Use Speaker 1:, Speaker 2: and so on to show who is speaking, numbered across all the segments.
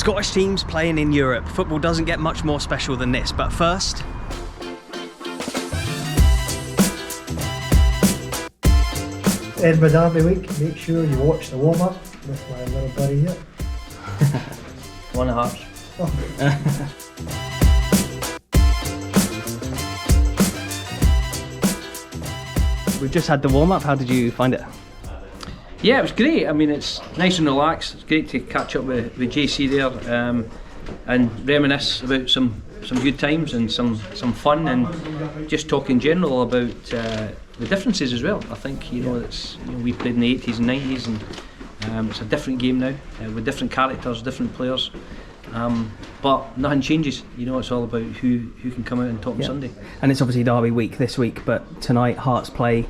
Speaker 1: Scottish teams playing in Europe. Football doesn't get much more special than this, but first...
Speaker 2: Edinburgh Derby week, make sure you watch the warm-up with my little buddy here.
Speaker 3: 1.5.
Speaker 2: Oh.
Speaker 1: We've just had the warm-up. How did you find it?
Speaker 3: Yeah, it was great. I mean, it's nice and relaxed. It's great to catch up with JC there and reminisce about some good times and some fun, and just talk in general about the differences as well. I think it's we played in the 80s and 90s, and it's a different game now with different characters, different players. But nothing changes. It's all about who can come out and top on Sunday.
Speaker 1: And it's obviously Derby week this week, but tonight Hearts play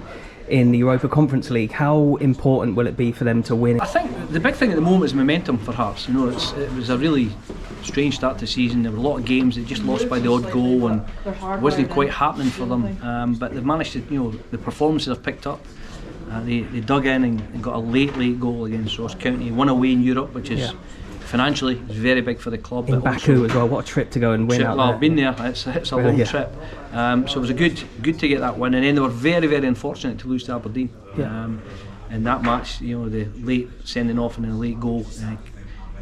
Speaker 1: in the Europa Conference League. How important will it be for them to win?
Speaker 3: I think the big thing at the moment is momentum for Hearts. It was a really strange start to the season. There were a lot of games that just lost by the odd goal, and it wasn't quite happening for them. But they've managed to, the performances have picked up. They dug in and got a late goal against Ross County. Won away in Europe, which is financially is very big for the club.
Speaker 1: In Baku as well. What a trip to go and win out there.
Speaker 3: I've been there. It's a long trip. So it was good to get that win, and then they were very, very unfortunate to lose to Aberdeen. In that match, the late sending off and the late goal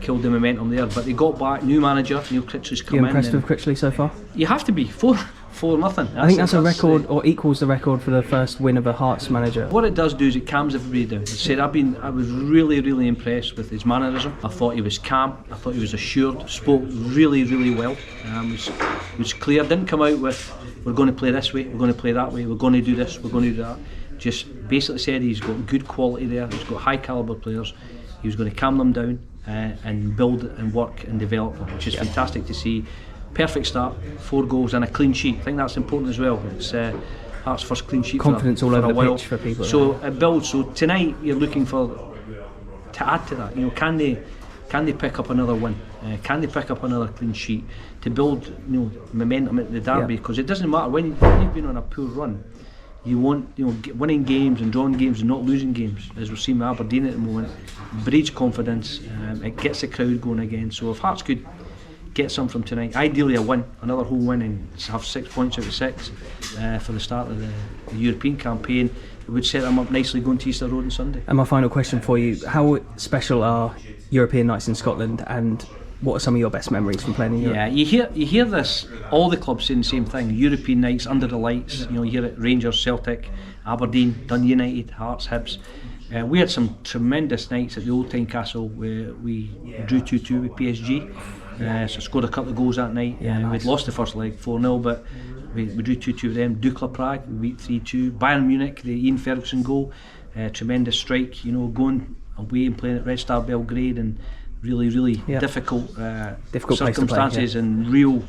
Speaker 3: killed the momentum there. But they got back. New manager, Neil Critchley's come in.
Speaker 1: You impressed with Critchley so far?
Speaker 3: You have to be. 4-0.
Speaker 1: I think that's a record, or equals the record for the first win of a Hearts manager.
Speaker 3: What it does do is it calms everybody down. As I said, I was really, really impressed with his mannerism. I thought he was calm. I thought he was assured. Spoke really, really well. Was clear. Didn't come out with we're going to play this way, we're going to play that way, we're going to do this, we're going to do that. Just basically said he's got good quality there. He's got high calibre players. He was going to calm them down and build and work and develop them, which is fantastic to see. Perfect start, 4 goals and a clean sheet. I think that's important as well. It's Hearts' first clean sheet.
Speaker 1: Confidence all over the
Speaker 3: while.
Speaker 1: pitch for people.
Speaker 3: So it builds. So tonight you're looking to add to that. Can they pick up another win? Can they pick up another clean sheet to build momentum at the derby? Because it doesn't matter when you've been on a poor run. You want winning games and drawing games and not losing games, as we're seeing with Aberdeen at the moment. Breeds confidence. It gets the crowd going again. So if Hearts could get some from tonight, ideally a win, another home win, and have 6 points out of 6 for the start of the European campaign, it would set them up nicely going to Easter Road on Sunday.
Speaker 1: And my final question for you: how special are European nights in Scotland, and what are some of your best memories from playing in Europe?
Speaker 3: Yeah, you hear this, all the clubs saying the same thing. European nights under the lights. You hear it: Rangers, Celtic, Aberdeen, Dundee United, Hearts, Hibs. We had some tremendous nights at the old Tynecastle where we drew 2-2 with PSG. So scored a couple of goals that night.
Speaker 1: Nice.
Speaker 3: We'd lost the first leg 4-0, but we drew 2-2 with them. Dukla Prague, we beat 3-2. Bayern Munich, the Ian Ferguson goal, tremendous strike. Going away and playing at Red Star Belgrade, and really, really difficult circumstances and real,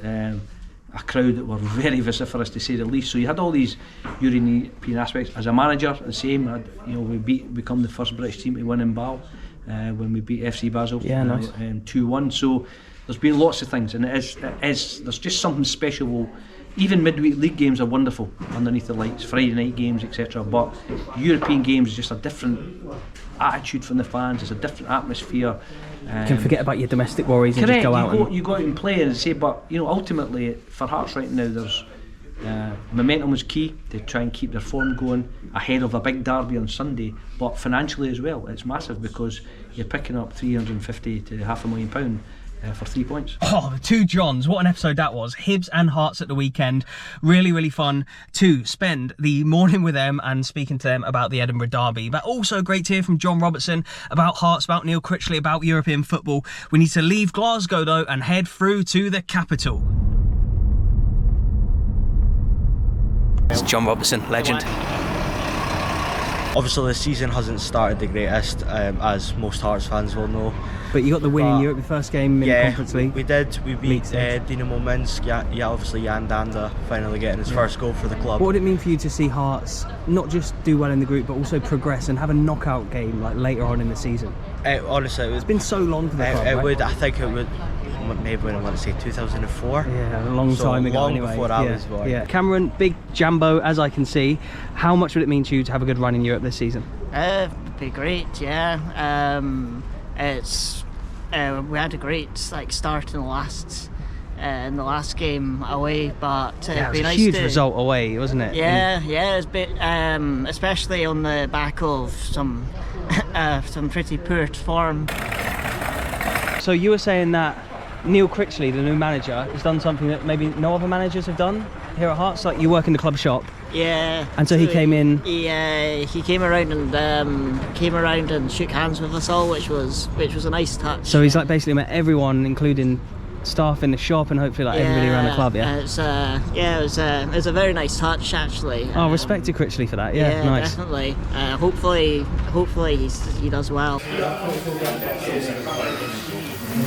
Speaker 3: a crowd that were very vociferous to say the least. So you had all these European aspects. As a manager, the same. We become the first British team to win in Bâle. When we beat FC Basel 2-1. So there's been lots of things, and there's just something special. Even midweek league games are wonderful underneath the lights, Friday night games, etc. But European games is just a different attitude from the fans. It's a different atmosphere.
Speaker 1: You can forget about your domestic worries and just go out.
Speaker 3: You go out and play and say, but ultimately for Hearts right now, there's momentum was key to try and keep their form going ahead of a big derby on Sunday, but financially as well it's massive, because you're picking up £350,000 to £500,000 for 3 points.
Speaker 1: Oh, the two Johns, what an episode that was. Hibs and Hearts at the weekend. Really, really fun to spend the morning with them and speaking to them about the Edinburgh Derby. But also great to hear from John Robertson about Hearts, about Neil Critchley, about European football. We need to leave Glasgow though and head through to the capital. It's John Robertson, legend.
Speaker 4: Obviously the season hasn't started the greatest, as most Hearts fans will know.
Speaker 1: But you got the win in Europe, the first game in the Conference League.
Speaker 4: We did. We beat Dynamo Minsk. Obviously Jan Danda finally getting his first goal for the club.
Speaker 1: What would it mean for you to see Hearts not just do well in the group, but also progress and have a knockout game like later on in the season?
Speaker 4: Honestly,
Speaker 1: it's been so long for the club.
Speaker 4: I think it would. Maybe when I want to say 2004.
Speaker 1: Yeah, a long time ago.
Speaker 4: Long before I was born.
Speaker 1: Yeah. Cameron, big Jambo, as I can see. How much would it mean to you to have a good run in Europe this season?
Speaker 5: It'd be great, yeah. It's we had a great start in the last game away, but
Speaker 1: Yeah, it
Speaker 5: it'd
Speaker 1: was
Speaker 5: be
Speaker 1: a
Speaker 5: nice
Speaker 1: huge
Speaker 5: to,
Speaker 1: result away, wasn't it?
Speaker 5: Yeah, it's a bit, especially on the back of some pretty poor form.
Speaker 1: So you were saying that Neil Critchley, the new manager, has done something that maybe no other managers have done here at Hearts. Like, you work in the club shop.
Speaker 5: Yeah.
Speaker 1: And so he came in.
Speaker 5: He came around and shook hands with us all, which was a nice touch.
Speaker 1: So he's like basically met everyone, including staff in the shop and hopefully like everybody around the club. Yeah.
Speaker 5: It was a very nice touch actually.
Speaker 1: Oh, respect to Critchley for that. Yeah, nice.
Speaker 5: Definitely. Hopefully he does well.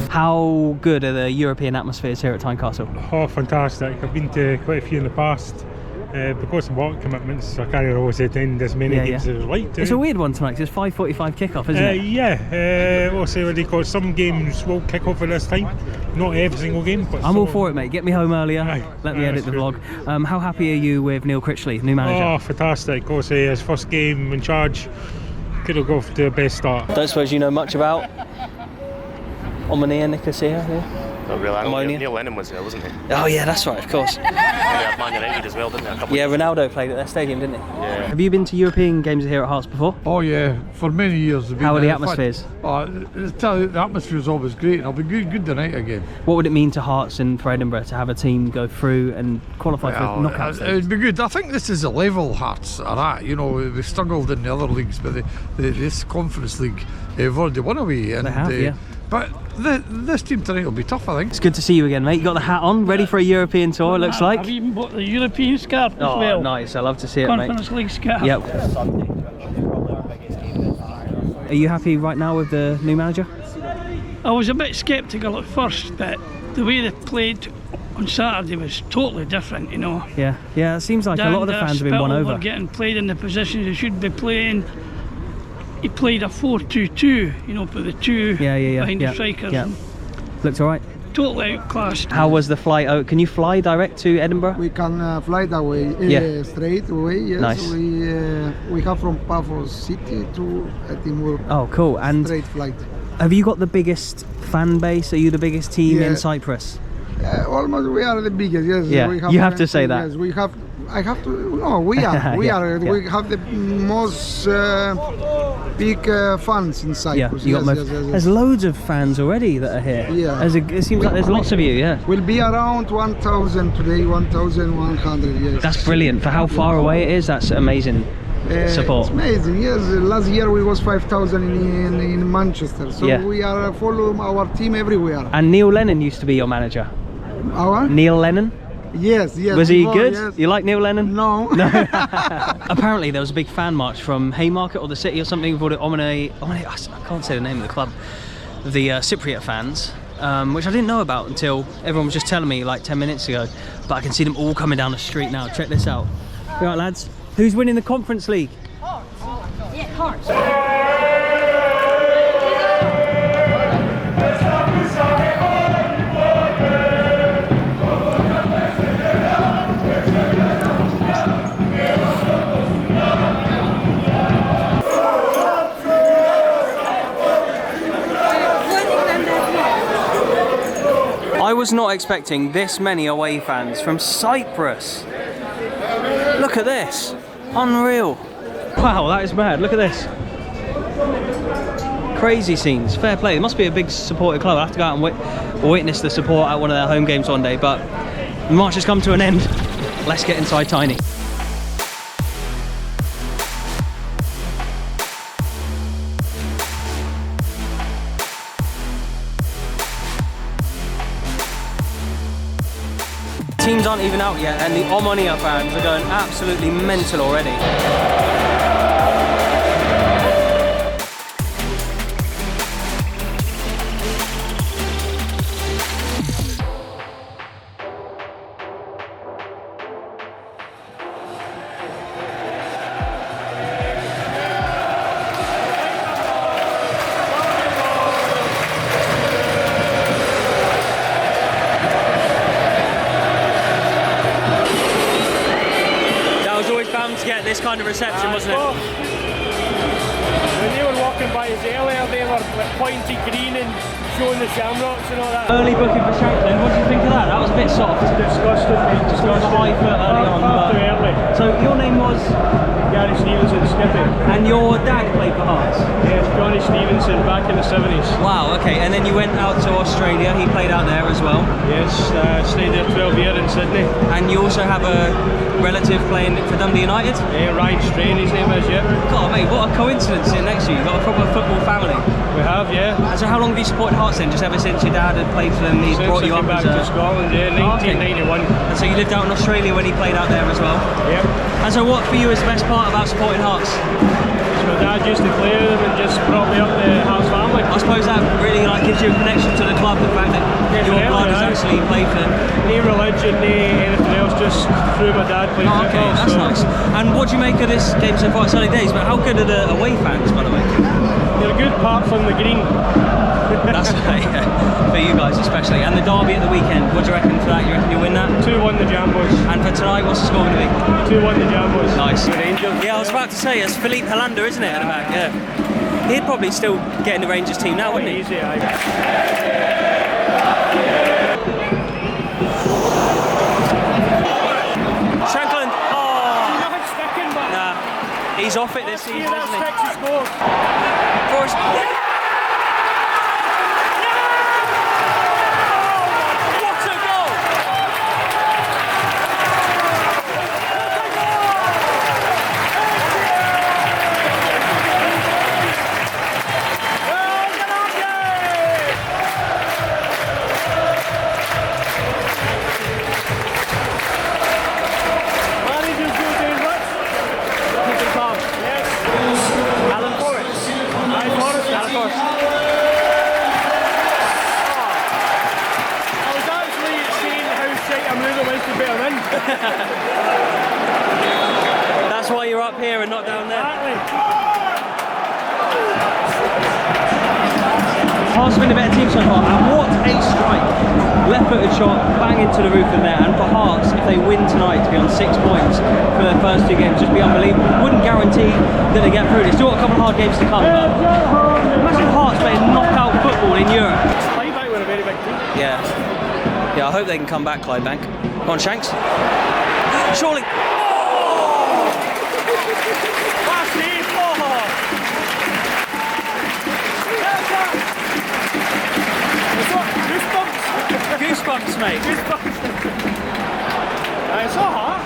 Speaker 1: How good are the European atmospheres here at Tynecastle?
Speaker 6: Oh, fantastic. I've been to quite a few in the past. Because of work commitments, I can't always attend as many games as I'd like to.
Speaker 1: It's a weird one tonight because it's 5:45 kick-off, isn't it?
Speaker 6: Yeah, we'll see what they call. Some games will kick off at this time. Not every single game, but
Speaker 1: I'm all for it, mate. Get me home earlier.
Speaker 6: Aye,
Speaker 1: Let me edit the vlog. How happy are you with Neil Critchley, new manager?
Speaker 6: Oh, fantastic. Of course, his first game in charge. Could have gone to a best start.
Speaker 1: Don't suppose you know much about Omonia, Nicosia here?
Speaker 7: Not really.
Speaker 1: Omonia.
Speaker 7: Neil Lennon was there, wasn't he?
Speaker 1: Oh yeah, that's right, of course.
Speaker 7: They had Man United as well, didn't they?
Speaker 1: Yeah, Ronaldo played at their stadium, didn't he?
Speaker 7: Yeah.
Speaker 1: Have you been to European games here at Hearts before?
Speaker 8: Oh yeah, for many years.
Speaker 1: How are the atmospheres?
Speaker 8: The atmosphere is always great, and it'll be good tonight again.
Speaker 1: What would it mean to Hearts and for Edinburgh to have a team go through and qualify for knockout
Speaker 8: It
Speaker 1: stages?
Speaker 8: would be good. I think this is the level Hearts are at. You know, we struggled in the other leagues, but this Conference League, we've already won away. And,
Speaker 1: They have, yeah.
Speaker 8: But this team tonight will be tough, I think.
Speaker 1: It's good to see you again, mate. You got the hat on, ready for a European tour, it looks like.
Speaker 9: I've even bought the European scarf as
Speaker 1: Oh,
Speaker 9: well.
Speaker 1: nice. I love to see it, mate.
Speaker 9: Conference League scarf.
Speaker 1: Yep. Are you happy right now with the new manager?
Speaker 9: I was a bit sceptical at first, but the way they played on Saturday was totally different, you know.
Speaker 1: Yeah, it seems like a lot of the fans have been won over.
Speaker 9: Were getting played in the positions they should be playing. He played a 4-2-2, you know, put the two behind the strikers.
Speaker 1: Yeah. Looked all right.
Speaker 9: Totally outclassed.
Speaker 1: How was the flight? Oh, can you fly direct to Edinburgh?
Speaker 10: We can fly that way, straight away. Yes,
Speaker 1: Nice.
Speaker 10: We have from Paphos City to Edinburgh.
Speaker 1: Oh, cool. And
Speaker 10: straight flight.
Speaker 1: have you got the biggest fan base? Are you the biggest team in Cyprus?
Speaker 10: Almost, we are the biggest. Yes.
Speaker 1: Yeah,
Speaker 10: We
Speaker 1: you have to say that.
Speaker 10: Yes, we have. I have to. No, we are. We are.
Speaker 1: yeah.
Speaker 10: We have the most big fans in Cyprus.
Speaker 1: Yeah, you got there's loads of fans already that are here.
Speaker 10: Yeah.
Speaker 1: It seems like there's lots of you. Yeah.
Speaker 10: Will be around 1,000 today. 1,100. Yes.
Speaker 1: That's brilliant for how far away it is. That's amazing support.
Speaker 10: It's amazing. Yes. Last year we was 5,000 in Manchester. So we are follow our team everywhere.
Speaker 1: And Neil Lennon used to be your manager.
Speaker 10: Our?
Speaker 1: Neil Lennon.
Speaker 10: Yes.
Speaker 1: Was he good?
Speaker 10: Yes.
Speaker 1: You like Neil Lennon?
Speaker 10: No.
Speaker 1: Apparently there was a big fan march from Haymarket or the city or something called it Omonia. I can't say the name of the club. The Cypriot fans, which I didn't know about until everyone was just telling me like 10 minutes ago. But I can see them all coming down the street now. Check this out. All right, lads. Who's winning the Conference League?
Speaker 11: Yeah, Hearts.
Speaker 1: I was not expecting this many away fans from Cyprus. Look at this. Unreal. Wow, that is mad. Look at this. Crazy scenes. Fair play. It must be a big supported club. I have to go out and witness the support at one of their home games one day, but the march has come to an end. Let's get inside Tiny. Teams aren't even out yet and the Omonia fans are going absolutely mental already. To get this kind of reception, wasn't it?
Speaker 6: When they were walking by us earlier, they were like pointy green and
Speaker 12: showing the shamrocks and all that.
Speaker 1: Early booking for Shanklin, what do you think of that? That was a bit soft.
Speaker 12: Disgusting, mate.
Speaker 1: Just got a high foot early on.
Speaker 12: Far too early.
Speaker 1: So your name was?
Speaker 12: Gary Stevenson, Skippy.
Speaker 1: And your dad played for Hearts?
Speaker 12: Yes, Johnny Stevenson, back in the 70s.
Speaker 1: Wow, okay, and then you went out to Australia, he played out there as well?
Speaker 12: Yes, stayed there 12 years in Sydney.
Speaker 1: And you also have a relative playing for Dundee United?
Speaker 12: Yeah, Ryan Strain, his name is, yeah.
Speaker 1: God, mate, what a coincidence sitting next to you. You've got a proper football family.
Speaker 12: We have, yeah.
Speaker 1: And so how long have you supported Hearts then? Just ever since your dad had played for them, he's brought you up
Speaker 12: back
Speaker 1: as a...
Speaker 12: to Scotland, yeah, 1991.
Speaker 1: And so you lived out in Australia when he played out there as well?
Speaker 12: Yep.
Speaker 1: And so what for you is the best part about supporting Hearts?
Speaker 12: My dad used to play with them and just brought me up the Hearts family.
Speaker 1: I suppose that really gives you a connection to the club, the fact that your blood has actually played for them.
Speaker 12: No religion, no anything else, just through my dad playing football.
Speaker 1: Okay, that's nice. And what do you make of this game so far? It's early days, but how good are the away fans, by the way?
Speaker 12: They're good apart from the green.
Speaker 1: That's yeah, for you guys especially. And the derby at the weekend, what do you reckon for that? You reckon you'll win that?
Speaker 12: 2-1 the Jambos.
Speaker 1: And for tonight, what's the score going to be?
Speaker 12: 2-1 the Jambos.
Speaker 1: Nice. Yeah, I was about to say, it's Philippe Hollander, isn't it, at the back? Yeah. He'd probably still get in the Rangers team now, wouldn't he?
Speaker 12: Easy,
Speaker 1: Shanklin. Oh. Nah. He's off it this season, isn't he? Forrest. That's why you're up here and not down there. Hearts have been a better team so far, and what a strike! Left-footed shot, bang into the roof of there. And for Hearts, if they win tonight, to be on 6 points for their first 2 games, just be unbelievable. Wouldn't guarantee that they get through. They've still got a couple of hard games to come. But imagine Hearts playing knockout football in Europe.
Speaker 12: Clydebank were a very big team.
Speaker 1: Yeah. Yeah, I hope they can come back, Clydebank. Come on, Shanks. Surely. Oh! That's it. Goosebumps, mate. Goosebumps.
Speaker 12: It's all hot.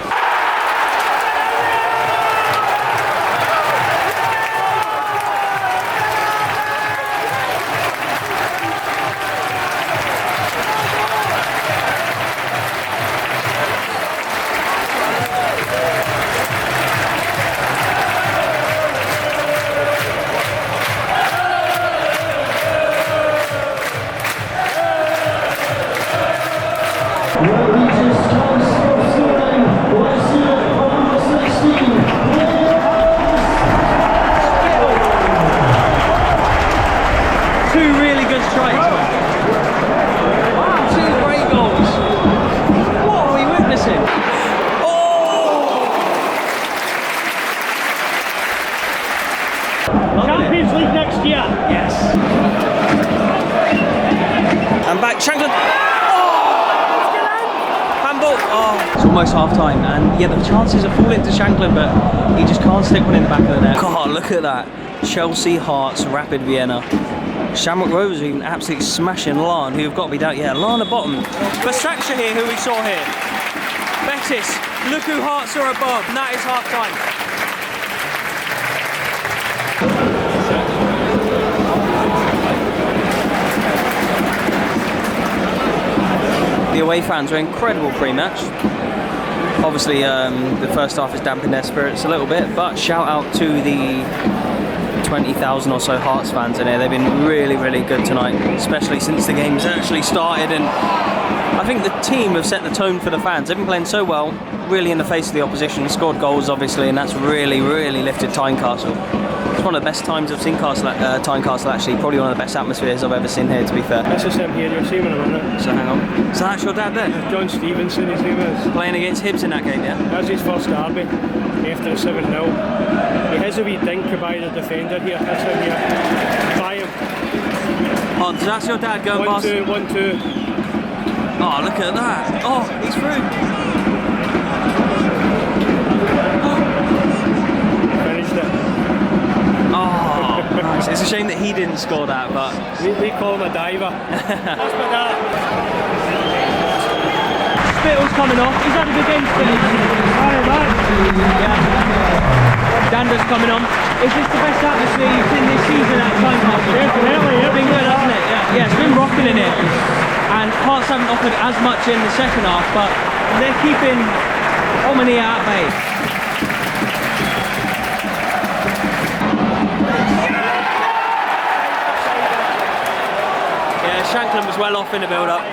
Speaker 12: Champions League next year.
Speaker 1: Yes. And back, Shanklin. Handball. Oh. It's almost half time, and yeah, the chances are falling to Shanklin, but he just can't stick one in the back of the net. God, look at that. Chelsea, Hearts, Rapid Vienna. Shamrock Rovers even absolutely smashing Larne, who have got to be down. Yeah, Larne at bottom. Basaksehir here, who we saw here. Betis, look who Hearts are above, and that is half time. The away fans are incredible pre-match. Obviously, the first half has dampened their spirits a little bit, but shout out to the 20,000 or so Hearts fans in here. They've been really, really good tonight, especially since the game's actually started. And I think the team have set the tone for the fans. They've been playing so well, really in the face of the opposition. Scored goals, obviously, and that's really, really lifted Tynecastle. It's one of the best times I've seen Tynecastle, actually. Probably one of the best atmospheres I've ever seen here, to be fair.
Speaker 12: This is him here, you'll see him in a minute.
Speaker 1: So hang on. So that's your dad there?
Speaker 12: John Stevenson, his name is.
Speaker 1: Playing against Hibs in that game, yeah?
Speaker 12: That's his first derby, after a 7-0. He has a wee dink by the defender here, that's him here. By him.
Speaker 1: Oh, does that's your dad going past?
Speaker 12: 1-2, 1-2.
Speaker 1: Oh, look at that. Oh, he's through.
Speaker 12: Finished it.
Speaker 1: Oh, nice. It's a shame that he didn't score that, but...
Speaker 12: We call him a diver. That's my dad.
Speaker 1: Spittle's coming off. He's had a good game, Spittle. Yeah. Dander's coming on. Is this the best atmosphere you've seen this season at Tynecastle?
Speaker 12: Definitely,
Speaker 1: It's been good, hasn't it? Yeah, it's been rocking in here. And Hearts haven't offered as much in the second half, but they're keeping Omonia at bay. Yeah, Shanklin was well off in the build-up.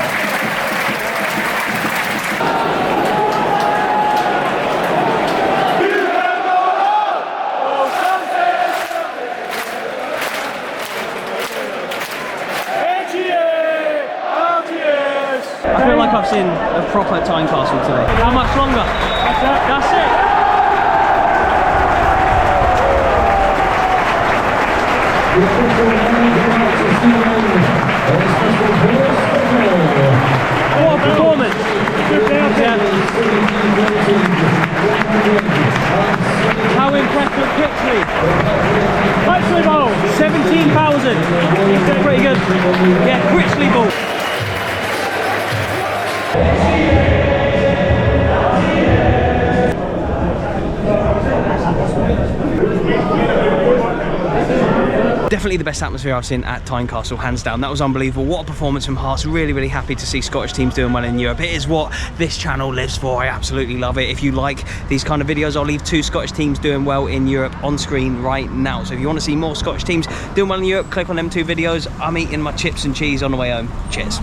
Speaker 1: I feel like I've seen a proper Tynecastle today. How much longer? That's it. What a performance. Yeah. How impressive Pixley. Pixley ball. 17,000. Pretty good. Yeah, Critchley ball. Definitely the best atmosphere I've seen at Tynecastle, hands down. That was unbelievable. What a performance from Hearts. Really, really happy to see Scottish teams doing well in Europe. It is what this channel lives for. I absolutely love it. If you like these kind of videos, I'll leave 2 Scottish teams doing well in Europe on screen right now. So if you want to see more Scottish teams doing well in Europe, click on them 2 videos. I'm eating my chips and cheese on the way home. Cheers.